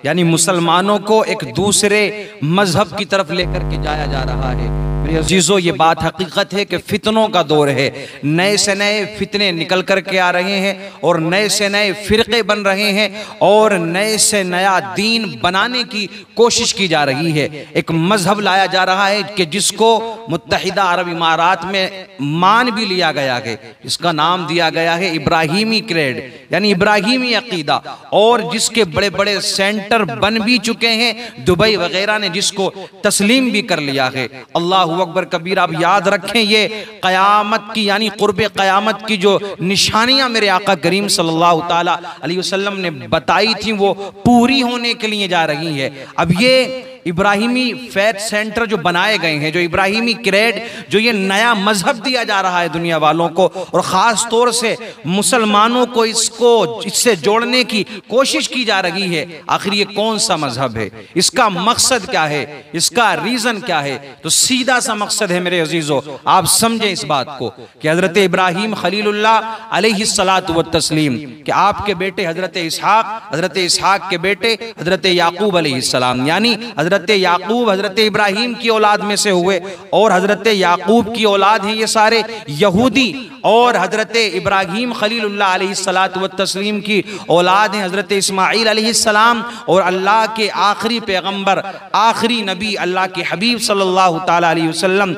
यानी मुसलमानों को एक दूसरे मजहब की तरफ लेकर के जाया जा रहा है। मेरे अजीजों, ये बात हकीकत है कि फितनों का दौर है। नए से नए फितने निकल कर के आ रहे हैं और नए से नए फिरके बन रहे हैं और नए से नया दीन बनाने की कोशिश की जा रही है। एक मजहब लाया जा रहा है कि जिसको मुत्तहिदा अरब इमारात में मान भी लिया गया है। इसका नाम दिया गया है इब्राहिमी क्रेड, यानी इब्राहिमी अकीदा, और जिसके बड़े बड़े सेंटर बन भी चुके हैं। दुबई वगैरह ने जिसको तस्लीम भी कर लिया है। अल्लाह अकबर कबीर। आप याद रखें, ये क़यामत की यानी क़ुर्ब क़यामत की जो निशानियां मेरे आका करीम सल्लल्लाहु ताला अलैहि वसल्लम ने बताई थी वो पूरी होने के लिए जा रही है। अब ये इब्राहिमी फैथ सेंटर जो बनाए गए हैं, जो इब्राहिमी क्रेड, जो ये नया मजहब दिया जा रहा है दुनिया वालों को, और ख़ास तौर से मुसलमानों को इससे जोड़ने की कोशिश की जा रही है। आखिर ये कौन सा मजहब है, इसका मकसद क्या है, इसका रीज़न क्या है? तो सीधा सा मकसद है मेरे अजीज़ों, आप समझें इस बात को कि हज़रत इब्राहिम खलीलुल्लाह अलैहिस्सलातु व तस्लीम कि आपके बेटे हज़रत इसहाक के बेटे हज़रत याकूब अलैहिस्सलाम, यानी हज़रत याकूब हज़रत इब्राहिम की औलाद में से हुए, और हज़रत याकूब की औलाद है ये सारे यहूदी, और हज़रत इब्राहिम खलीलुल्लाह अलैहिस्सलातु व तस्लीम की औलाद हैं हज़रत इस्माईल अलैहिस्सलाम, और अल्लाह के आखिरी पैगंबर, आखिरी नबी, अल्लाह के हबीब सल्लल्लाहु ताला अलैहि वसल्लम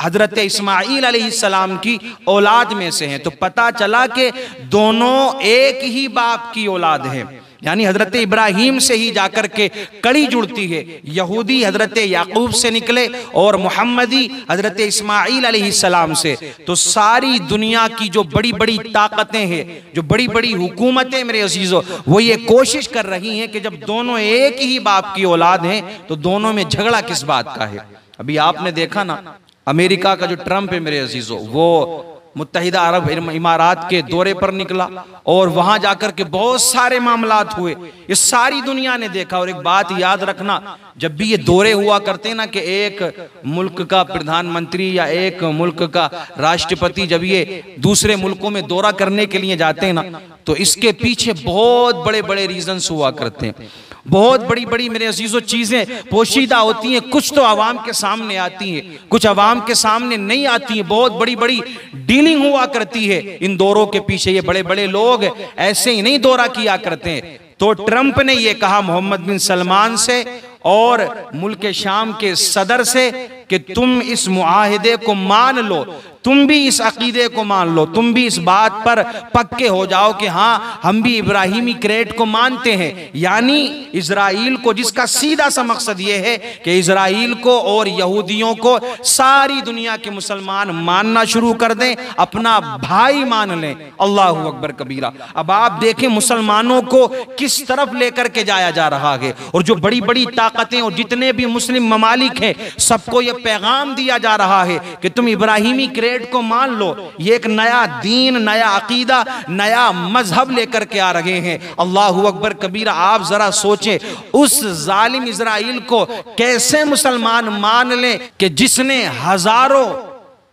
हज़रत इस्माईल अलैहिस्सलाम की औलाद में से हैं। तो पता चला कि दोनों एक ही बाप की औलाद हैं, यानी हज़रत इब्राहिम से ही जाकर के कड़ी जुड़ती है। यहूदी हज़रत याकूब से निकले और मुहम्मदी हज़रत इस्माईल अलैहिस्सलाम से। तो सारी दुनिया की जो बड़ी बड़ी ताकतें हैं, जो बड़ी बड़ी हुकूमतें मेरे अजीज़ों, वो ये कोशिश कर रही हैं कि जब दोनों एक ही बाप की औलाद हैं तो दोनों में झगड़ा किस बात का है। अभी आपने देखा ना, अमेरिका का जो ट्रंप है मेरे अजीज़ों, वो मुत्तहिदा अरब इमारात के दौरे पर निकला और वहां जाकर के बहुत सारे मामलात हुए। ये सारी दुनिया ने देखा। और एक बात याद रखना, जब भी ये दौरे हुआ करते ना कि एक मुल्क का प्रधानमंत्री या एक मुल्क का राष्ट्रपति जब ये दूसरे मुल्कों में दौरा करने के लिए जाते हैं ना, तो इसके पीछे बहुत बड़े बड़े रीजंस हुआ करते हैं। बहुत बड़ी बड़ी मेरे अजीजों चीजें पोशीदा होती हैं। कुछ तो आवाम के सामने आती हैं, कुछ आवाम के सामने नहीं आती हैं। बहुत बड़ी बड़ी डीलिंग हुआ करती है इन दौरों के पीछे। ये बड़े बड़े लोग ऐसे ही नहीं दौरा किया करते हैं। तो ट्रंप ने ये कहा मोहम्मद बिन सलमान से और मुल्क शाम के सदर से कि तुम इस मुआहिदे को मान लो, तुम भी इस अकीदे को मान लो, तुम भी इस बात पर पक्के हो जाओ कि हाँ हम भी इब्राहिमी क्रेड को मानते हैं। यानी इजराइल को, जिसका सीधा सा मकसद ये है कि इजराइल को और यहूदियों को सारी दुनिया के मुसलमान मानना शुरू कर दें, अपना भाई मान लें। अल्लाह अकबर कबीरा। अब आप देखें मुसलमानों को किस तरफ लेकर के जाया जा रहा है, और जो बड़ी बड़ी ताकतें और जितने भी मुस्लिम ममालिक हैं सबको यह पैगाम दिया जा रहा है कि तुम इब्राहिमी क्रेड को मान लो। ये एक नया दीन, नया अकीदा, नया मजहब लेकर के आ रहे हैं। अल्लाह अकबर कबीरा। आप जरा सोचें उस जालिम इजराइल को कैसे मुसलमान मान लें कि जिसने हजारों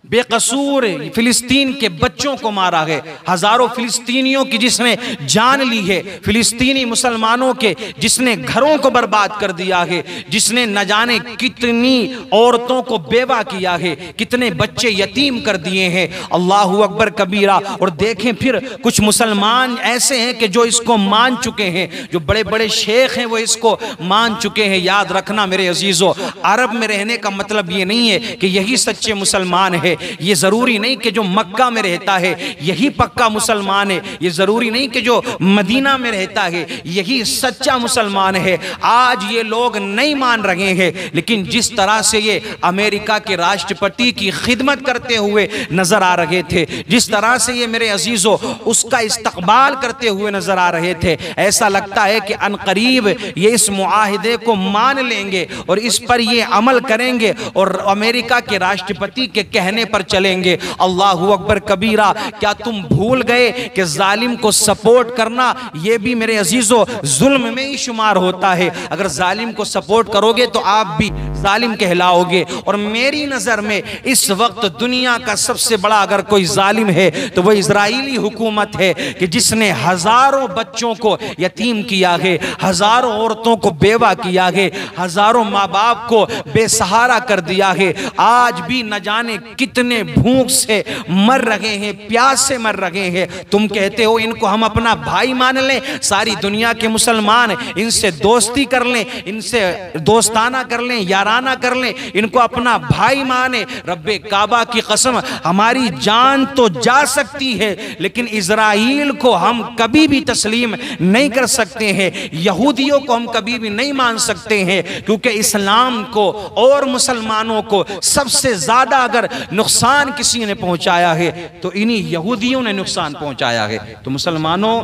बेकसूर फिलिस्तीन के बच्चों को मारा है, हजारों फिलिस्तीनियों की जिसने जान ली है, फिलिस्तीनी मुसलमानों के जिसने घरों को बर्बाद कर दिया है, जिसने न जाने कितनी औरतों को बेवा किया है, कितने बच्चे यतीम कर दिए हैं। अल्लाह अकबर कबीरा। और देखें फिर कुछ मुसलमान ऐसे हैं कि जो इसको मान चुके हैं, जो बड़े बड़े शेख हैं वो इसको मान चुके हैं। याद रखना मेरे अजीजों, अरब में रहने का मतलब ये नहीं है कि यही सच्चे मुसलमान है। ये जरूरी नहीं कि जो मक्का में रहता है यही पक्का मुसलमान है। ये जरूरी नहीं कि जो मदीना में रहता है यही सच्चा मुसलमान है। आज ये लोग नहीं मान रहे हैं, लेकिन जिस तरह से ये अमेरिका के राष्ट्रपति की खिदमत करते हुए नजर आ रहे थे, जिस तरह से ये मेरे अजीजों उसका इस्तकबाल करते हुए नजर आ रहे थे, ऐसा लगता है कि अनकरीब ये इस मुआहिदे को मान लेंगे और इस पर ये अमल करेंगे और अमेरिका के राष्ट्रपति के कहने पर चलेंगे। अल्लाह अकबर कबीरा। क्या तुम भूल गए कि जालिम को सपोर्ट करना यह भी मेरे अजीजों जुल्म में ही शुमार होता है। अगर जालिम को सपोर्ट करोगे तो आप भी जालिम कहलाओगे। और मेरी नज़र में इस वक्त दुनिया का सबसे बड़ा अगर कोई जालिम है तो वो इजराइली हुकूमत है कि जिसने हजारों बच्चों को यतीम किया है, हजारों औरतों को बेवा किया है, हजारों माँ बाप को बेसहारा कर दिया है। आज भी न जाने कितने भूख से मर रहे हैं, प्यास से मर रहे हैं। तुम कहते हो इनको हम अपना भाई मान लें, सारी दुनिया के मुसलमान इनसे दोस्ती कर लें, इनसे दोस्ताना कर लें, याराना कर लें, इनको अपना भाई माने। रब्बे काबा की कसम, हमारी जान तो जा सकती है लेकिन इजराइल को हम कभी भी तस्लीम नहीं कर सकते हैं, यहूदियों को हम कभी भी नहीं मान सकते हैं, क्योंकि इस्लाम को और मुसलमानों को सबसे ज्यादा अगर नुकसान किसी ने पहुंचाया है तो इन्हीं यहूदियों ने नुकसान पहुंचाया है। तो मुसलमानों,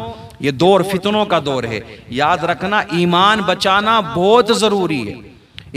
ये दौर फितनों का दौर है, याद रखना ईमान बचाना बहुत जरूरी है।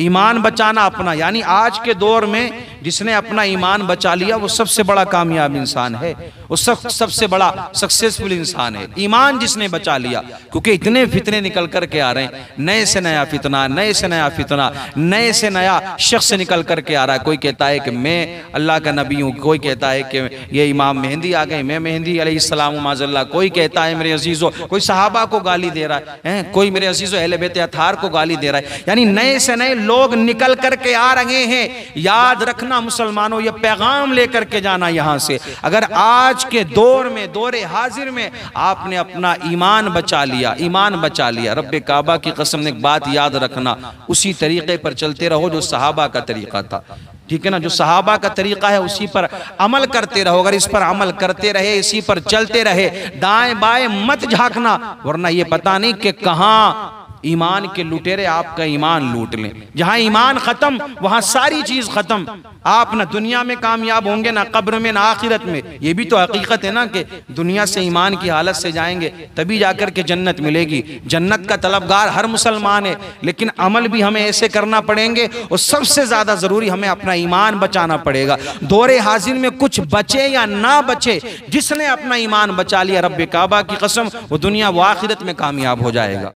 ईमान बचाना अपना, यानी आज के दौर में जिसने अपना ईमान बचा लिया वो सबसे बड़ा कामयाब इंसान है, वो सबसे बड़ा सक्सेसफुल इंसान है, ईमान जिसने बचा लिया। क्योंकि इतने फितने निकल कर के आ रहे हैं, नए से नया फितना, नए से नया फितना, नए से नया शख्स निकल कर के आ रहा है। कोई कहता है कि मैं अल्लाह का नबी हूँ, कोई कहता है कि ये इमाम मेहंदी आ गए, मैं मेहंदी अलैहिस्सलाम माज़ल्लाह, कोई कहता है मेरे अजीज़ों, कोई सहाबा को गाली दे रहा है, कोई मेरे अजीज़ों अहले बैत अताहार को गाली दे रहा है। यानी नए से नए लोग निकल करके आ रहे हैं। याद रखना मुसलमानों, ये पैगाम लेकर के जाना यहां से, अगर आज के दौर में, दौरे हाजिर में आपने अपना ईमान बचा लिया, ईमान बचा लिया, रब्बे काबा की कसम, एक बात याद रखना, उसी तरीके पर चलते रहो जो सहाबा का तरीका था। ठीक है ना, जो सहाबा का तरीका है उसी पर अमल करते रहो। अगर इस पर अमल करते रहे, इसी पर चलते रहे, दाएं बाएं मत झांकना, वरना ये पता नहीं कि कहां ईमान के लुटेरे आपका ईमान लूट लें। जहां ईमान खत्म वहां सारी चीज खत्म। आप ना दुनिया में कामयाब होंगे, ना कब्र में, ना आखिरत में। ये भी तो हकीकत है ना कि दुनिया से ईमान की हालत से जाएंगे तभी जाकर के जन्नत मिलेगी। जन्नत का तलबगार हर मुसलमान है, लेकिन अमल भी हमें ऐसे करना पड़ेंगे और सबसे ज्यादा जरूरी हमें अपना ईमान बचाना पड़ेगा। दौरे हाजिर में कुछ बचे या ना बचे, जिसने अपना ईमान बचा लिया, रब्बे काबा की कसम, वो दुनिया वो आखिरत में कामयाब हो जाएगा।